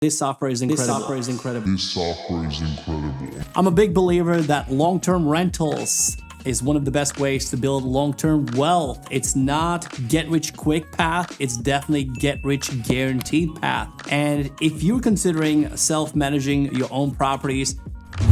This software is incredible. This software is incredible. I'm a big believer that long-term rentals is one of the best ways to build long-term wealth. It's not get-rich-quick path. It's definitely get-rich guaranteed path. And if you're considering self-managing your own properties,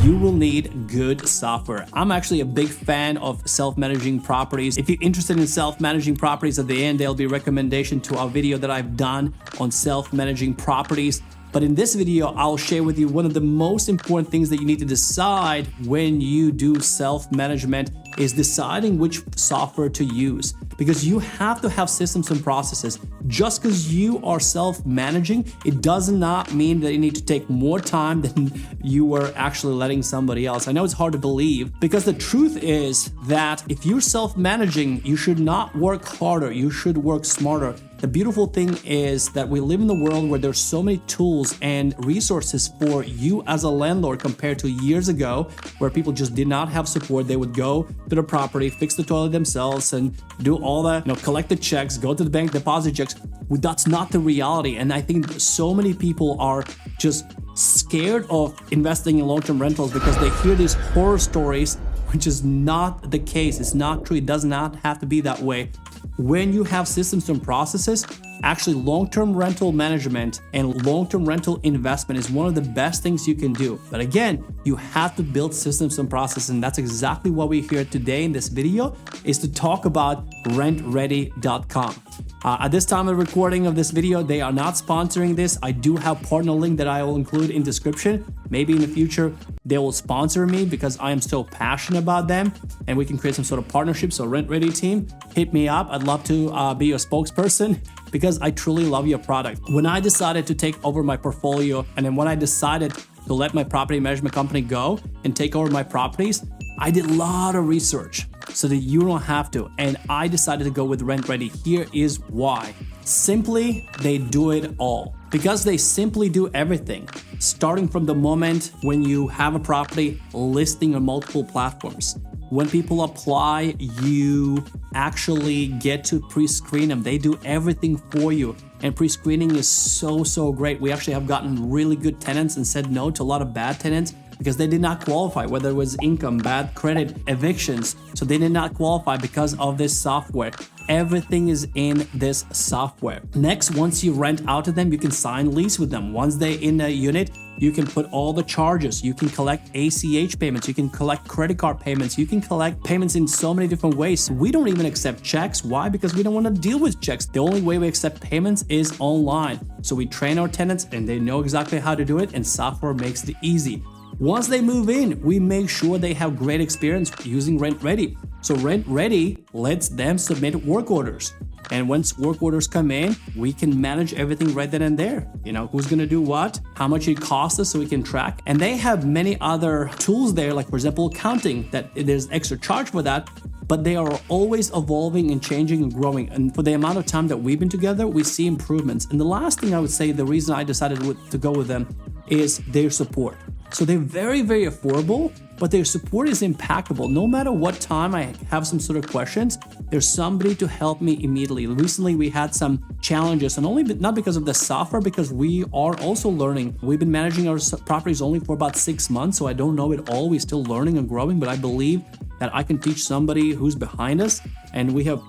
you will need good software. I'm actually a big fan of self-managing properties. If you're interested in self-managing properties, at the end, there'll be a recommendation to a video that I've done on self-managing properties. But in this video, I'll share with you one of the most important things that you need to decide when you do self-management is deciding which software to use, because you have to have systems and processes. Just because you are self-managing, it does not mean that you need to take more time than you were actually letting somebody else. I know it's hard to believe, because the truth is that if you're self-managing, you should not work harder, you should work smarter. The beautiful thing is that we live in a world where there's so many tools and resources for you as a landlord compared to years ago, where people just did not have support. They would go to the property, fix the toilet themselves, and do all that, collect the checks, go to the bank, deposit checks. That's not the reality. And I think so many people are just scared of investing in long-term rentals because they hear these horror stories, which is not the case. It's not true. It does not have to be that way. When you have systems and processes, actually long-term rental management and long-term rental investment is one of the best things you can do. But again, you have to build systems and processes, and that's exactly what we're here today in this video, is to talk about RentRedi.com. At this time of recording of this video, they are not sponsoring this. I do have partner link that I will include in description. Maybe in the future, they will sponsor me because I am so passionate about them and we can create some sort of partnership. So RentRedi team, hit me up. I'd love to be your spokesperson because I truly love your product. When I decided to take over my portfolio, and then when I decided to let my property management company go and take over my properties, I did a lot of research so that you don't have to. And I decided to go with RentRedi. Here is why. Simply, they do it all. Because they simply do everything, starting from the moment when you have a property listing on multiple platforms. When people apply, you actually get to pre-screen them. They do everything for you. And pre-screening is so great. We actually have gotten really good tenants and said no to a lot of bad tenants because they did not qualify, whether it was income, bad credit, evictions. So they did not qualify because of this software. Everything is in this software. Next, once you rent out to them, you can sign lease with them. Once they're in a unit, you can put all the charges. You can collect ACH payments. You can collect credit card payments. You can collect payments in so many different ways. We don't even accept checks. Why? Because we don't want to deal with checks. The only way we accept payments is online. So we train our tenants and they know exactly how to do it, and software makes it easy. Once they move in, we make sure they have great experience using RentRedi. So RentRedi lets them submit work orders. And once work orders come in, we can manage everything right then and there. Who's gonna do what, how much it costs us so we can track. And they have many other tools there, like for example, accounting, that there's extra charge for that, but they are always evolving and changing and growing. And for the amount of time that we've been together, we see improvements. And the last thing I would say, the reason I decided to go with them is their support. So they're very affordable, but their support is impeccable. No matter what time I have some sort of questions, there's somebody to help me immediately. Recently, we had some challenges, and not because of the software, because we are also learning. We've been managing our properties only for about 6 months, so I don't know it all. We're still learning and growing, but I believe that I can teach somebody who's behind us, and we have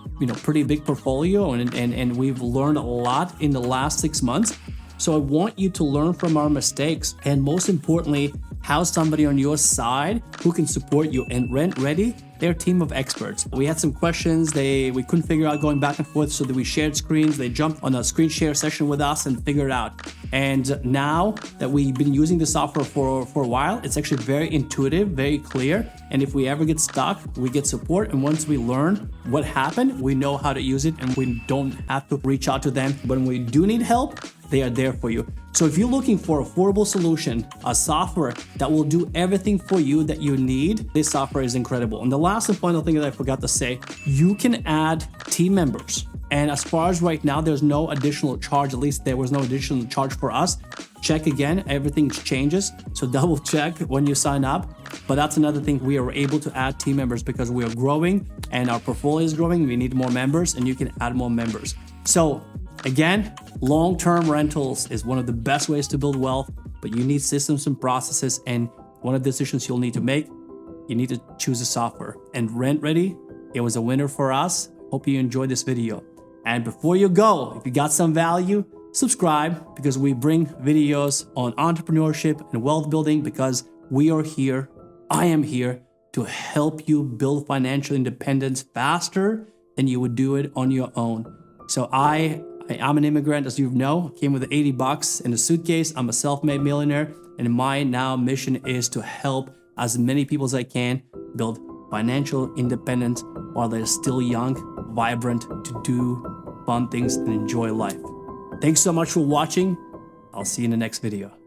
pretty big portfolio, and we've learned a lot in the last 6 months. So I want you to learn from our mistakes, and most importantly, have somebody on your side who can support you. And RentRedi, they're a team of experts. We had some questions we couldn't figure out going back and forth, so that we shared screens. They jumped on a screen share session with us and figured it out. And now that we've been using the software for a while, it's actually very intuitive, very clear. And if we ever get stuck, we get support. And once we learn what happened, we know how to use it, and we don't have to reach out to them. When we do need help, they are there for you. So if you're looking for an affordable solution, a software that will do everything for you that you need, this software is incredible. And the last and final thing that I forgot to say, you can add team members. And as far as right now, there's no additional charge. At least there was no additional charge for us. Check again, everything changes. So double check when you sign up. But that's another thing, we are able to add team members because we are growing and our portfolio is growing. We need more members, and you can add more members. So Again, long-term rentals is one of the best ways to build wealth, but you need systems and processes. And one of the decisions you'll need to make, you need to choose a software. And RentRedi, it was a winner for us. Hope you enjoyed this video. And before you go, if you got some value, subscribe, because we bring videos on entrepreneurship and wealth building, because we are here, I am here to help you build financial independence faster than you would do it on your own. So I'm an immigrant, as you know, came with $80 in a suitcase. I'm a self-made millionaire, and my now mission is to help as many people as I can build financial independence while they're still young, vibrant, to do fun things and enjoy life. Thanks so much for watching. I'll see you in the next video.